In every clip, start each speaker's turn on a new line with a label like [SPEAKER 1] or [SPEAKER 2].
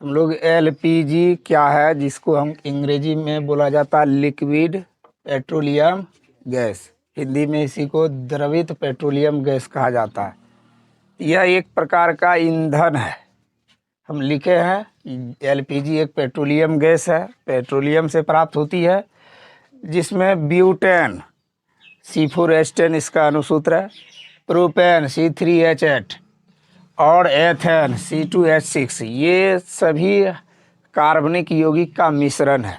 [SPEAKER 1] हम लोग एलपीजी क्या है, जिसको हम अंग्रेजी में बोला जाता है लिक्विड पेट्रोलियम गैस, हिंदी में इसी को द्रवित पेट्रोलियम गैस कहा जाता है। यह एक प्रकार का ईंधन है। हम लिखे हैं एलपीजी एक पेट्रोलियम गैस है, पेट्रोलियम से प्राप्त होती है, जिसमें ब्यूटेन C4H10 इसका अनुसूत्र है, प्रोपेन C3H8 और एथेन C2H6 ये सभी कार्बनिक यौगिक का मिश्रण है।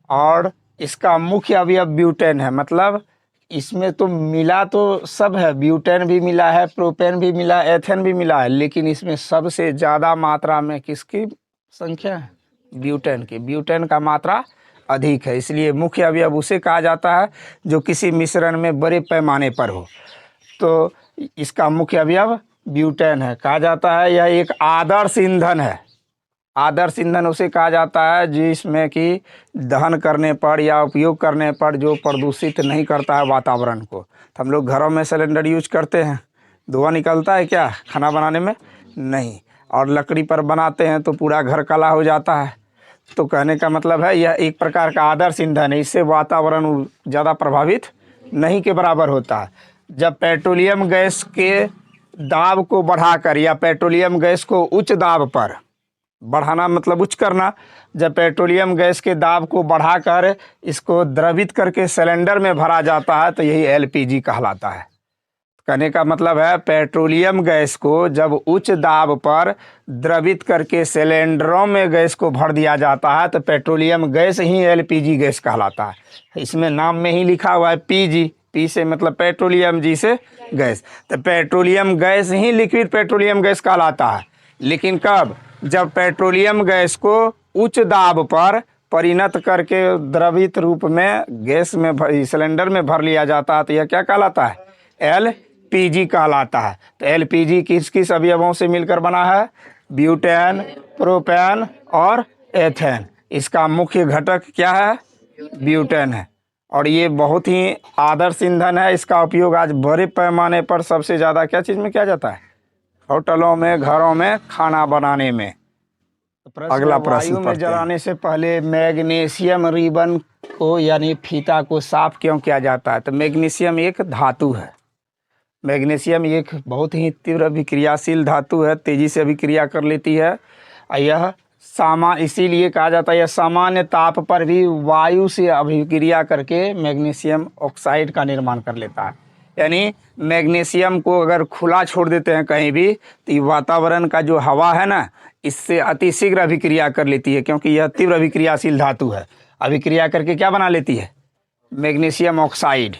[SPEAKER 1] और इसका मुख्य अवयव ब्यूटेन है। मतलब इसमें तो मिला तो सब है, ब्यूटेन भी मिला है, प्रोपेन भी मिला, एथेन भी मिला है, लेकिन इसमें सबसे ज़्यादा मात्रा में किसकी संख्या है? ब्यूटेन की। ब्यूटेन का मात्रा अधिक है, इसलिए मुख्य अवयव उसे कहा जाता है जो किसी मिश्रण में बड़े पैमाने पर हो। तो इसका मुख्य अवयव ब्यूटेन है, कहा जाता है यह एक आदर्श ईंधन है। आदर्श ईंधन उसे कहा जाता है जिसमें कि दहन करने पर या उपयोग करने पर जो प्रदूषित नहीं करता है वातावरण को। तो हम लोग घरों में सिलेंडर यूज करते हैं, धुआं निकलता है क्या खाना बनाने में? नहीं। और लकड़ी पर बनाते हैं तो पूरा घर काला हो जाता है। तो कहने का मतलब है यह एक प्रकार का आदर्श ईंधन है, इससे वातावरण ज़्यादा प्रभावित नहीं के बराबर होता है। जब पेट्रोलियम गैस के दाब को बढ़ाकर या पेट्रोलियम गैस को उच्च दाब पर बढ़ाना, मतलब उच्च करना, जब पेट्रोलियम गैस के दाब को बढ़ाकर इसको द्रवित करके सिलेंडर में भरा जाता है तो यही एलपीजी कहलाता है। कहने का मतलब है पेट्रोलियम गैस को जब उच्च दाब पर द्रवित करके सिलेंडरों में गैस को भर दिया जाता है तो पेट्रोलियम गैस ही एलपीजी गैस कहलाता है। इसमें नाम में ही लिखा हुआ है पीजी, पी से मतलब पेट्रोलियम, जी से गैस। तो पेट्रोलियम गैस ही लिक्विड पेट्रोलियम गैस कहलाता है। लेकिन कब? जब पेट्रोलियम गैस को उच्च दाब पर परिणत करके द्रवित रूप में गैस में सिलेंडर में भर लिया जाता है तो यह क्या कहलाता है? एलपीजी कहलाता है। तो एलपीजी किस किस अवयवों से मिलकर बना है? ब्यूटेन, प्रोपेन और एथेन। इसका मुख्य घटक क्या है? ब्यूटेन है। और ये बहुत ही आदर्श ईंधन है। इसका उपयोग आज बड़े पैमाने पर सबसे ज़्यादा क्या चीज़ में किया जाता है? होटलों में, घरों में खाना बनाने में। अगला प्रश्न वायु में जलाने से पहले मैग्नीशियम रिबन को यानी फीता को साफ क्यों किया जाता है? तो मैग्नीशियम एक धातु है। मैग्नीशियम एक बहुत ही तीव्र अभिक्रियाशील धातु है, तेजी से अभिक्रिया कर लेती है। यह इसीलिए कहा जाता है यह सामान्य ताप पर भी वायु से अभिक्रिया करके मैग्नीशियम ऑक्साइड का निर्माण कर लेता है। यानी मैग्नीशियम को अगर खुला छोड़ देते हैं कहीं भी तो वातावरण का जो हवा है ना, इससे अतिशीघ्र अभिक्रिया कर लेती है, क्योंकि यह तीव्र अभिक्रियाशील धातु है। अभिक्रिया करके क्या बना लेती है? Magnesium oxide.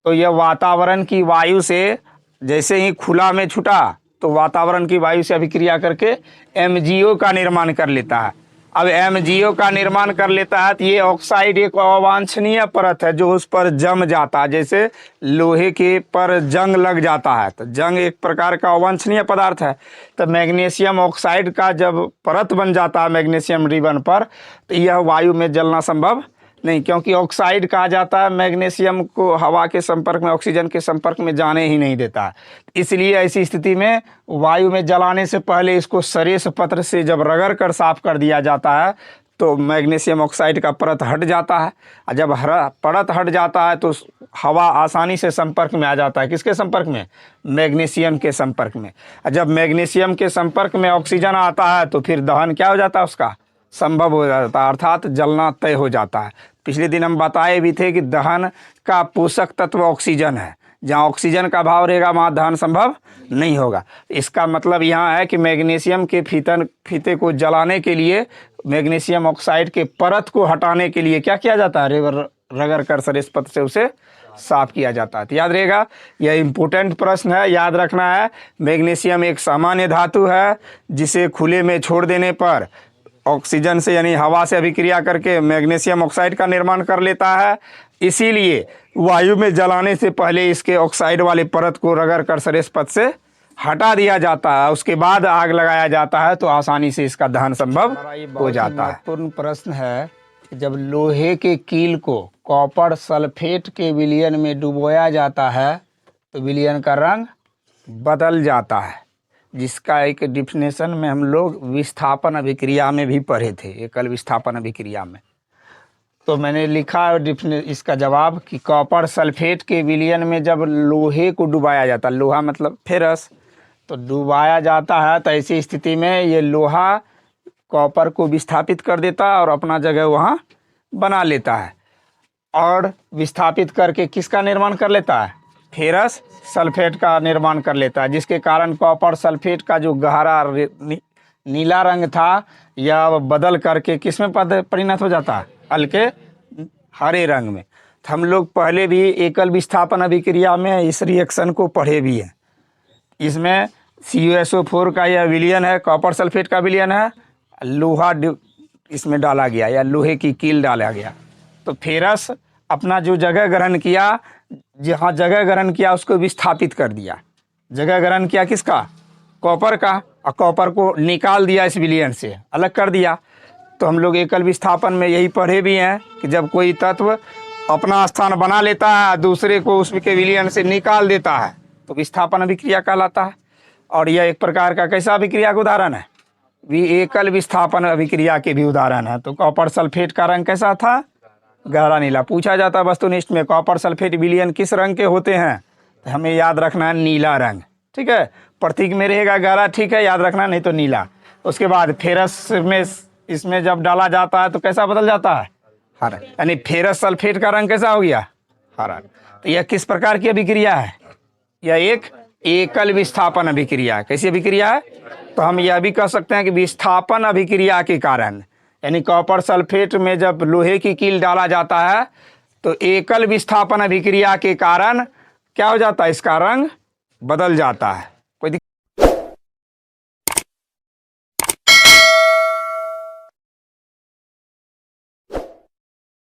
[SPEAKER 1] तो यह वातावरण की वायु से जैसे ही खुला में छूटा तो वातावरण की वायु से अभिक्रिया करके एमजीओ का निर्माण कर लेता है। अब एमजीओ का निर्माण कर लेता है तो ये ऑक्साइड एक अवांछनीय परत है जो उस पर जम जाता है। जैसे लोहे के पर जंग लग जाता है तो जंग एक प्रकार का अवांछनीय पदार्थ है। तो मैग्नीशियम ऑक्साइड का जब परत बन जाता है मैग्नीशियम रिबन पर तो यह वायु में जलना संभव नहीं, क्योंकि ऑक्साइड कहा जाता है मैग्नीशियम को हवा के संपर्क में, ऑक्सीजन के संपर्क में जाने ही नहीं देता है। इसलिए ऐसी स्थिति में वायु में जलाने से पहले इसको सरेस पत्र से जब रगड़ कर साफ कर दिया जाता है तो मैग्नीशियम ऑक्साइड का परत हट जाता है। और जब परत हट जाता है तो हवा आसानी से संपर्क में आ जाता है। किसके संपर्क में? मैग्नीशियम के संपर्क में। और जब मैग्नीशियम के संपर्क में ऑक्सीजन आता है तो फिर दहन क्या हो जाता है? उसका संभव हो जाता है, अर्थात जलना तय हो जाता है। पिछले दिन हम बताए भी थे कि दहन का पोषक तत्व ऑक्सीजन है। जहाँ ऑक्सीजन का अभाव रहेगा वहाँ दहन संभव नहीं होगा। इसका मतलब यहाँ है कि मैग्नीशियम के फीते को जलाने के लिए, मैग्नीशियम ऑक्साइड के परत को हटाने के लिए क्या किया जाता है? रगड़ कर सरेस पत्र से उसे साफ किया जाता है। तो याद रहेगा, यह इम्पोर्टेंट प्रश्न है, याद रखना है। मैग्नीशियम एक सामान्य धातु है जिसे खुले में छोड़ देने पर ऑक्सीजन से यानी हवा से अभिक्रिया करके मैग्नीशियम ऑक्साइड का निर्माण कर लेता है। इसीलिए वायु में जलाने से पहले इसके ऑक्साइड वाले परत को रगड़ कर सरेस पथ से हटा दिया जाता है, उसके बाद आग लगाया जाता है तो आसानी से इसका दहन संभव हो जाता है। महत्वपूर्ण प्रश्न है कि जब लोहे के कील को कॉपर सल्फेट के विलयन में डुबोया जाता है तो विलयन का रंग बदल जाता है। जिसका एक डिफिनेशन में हम लोग विस्थापन अभिक्रिया में भी पढ़े थे, एकल विस्थापन अभिक्रिया में। तो मैंने लिखा इसका जवाब कि कॉपर सल्फेट के विलयन में जब लोहे को डुबाया जाता, लोहा मतलब फेरस, तो डुबाया जाता है, तो ऐसी स्थिति में ये लोहा कॉपर को विस्थापित कर देता है और अपना जगह वहाँ बना लेता है, और विस्थापित करके किसका निर्माण कर लेता है? फेरस सल्फेट का निर्माण कर लेता है, जिसके कारण कॉपर सल्फेट का जो गहरा नीला रंग था या बदल करके किस में परिणत हो जाता है? हल्के हरे रंग में। तो हम लोग पहले भी एकल विस्थापन अभिक्रिया में इस रिएक्शन को पढ़े भी हैं। इसमें CuSO4 का यह विलयन है, कॉपर सल्फेट का विलयन है, लोहा इसमें डाला गया या लोहे की कील डाला गया, तो फेरस अपना जो जगह ग्रहण किया, जहाँ जगह ग्रहण किया उसको विस्थापित कर दिया। जगह ग्रहण किया किसका? कॉपर का, और कॉपर को निकाल दिया इस विलयन से, अलग कर दिया। तो हम लोग एकल विस्थापन में यही पढ़े भी हैं कि जब कोई तत्व अपना स्थान बना लेता है, दूसरे को उसके विलयन से निकाल देता है, तो विस्थापन अभिक्रिया कहलाता है। और यह एक प्रकार का कैसा अभिक्रिया का उदाहरण है? एकल विस्थापन अभिक्रिया के भी उदाहरण है। तो कॉपर सल्फेट का रंग कैसा था? गहरा नीला। पूछा जाता है वस्तुनिष्ठ में कॉपर सल्फेट विलयन किस रंग के होते हैं, तो हमें याद रखना है नीला रंग, ठीक है। प्रतीक में रहेगा गहरा, ठीक है, याद रखना, नहीं तो नीला। उसके बाद फेरस में इसमें जब डाला जाता है तो कैसा बदल जाता है? हरा। यानी फेरस सल्फेट का रंग कैसा हो गया? हरा। तो यह किस प्रकार की अभिक्रिया है? यह एक एकल विस्थापन अभिक्रिया। कैसी अभिक्रिया है? तो हम यह भी कह सकते हैं कि विस्थापन अभिक्रिया के कारण, यानी कॉपर सल्फेट में जब लोहे की कील डाला जाता है तो एकल विस्थापन अभिक्रिया के कारण क्या हो जाता है? इसका रंग बदल जाता है।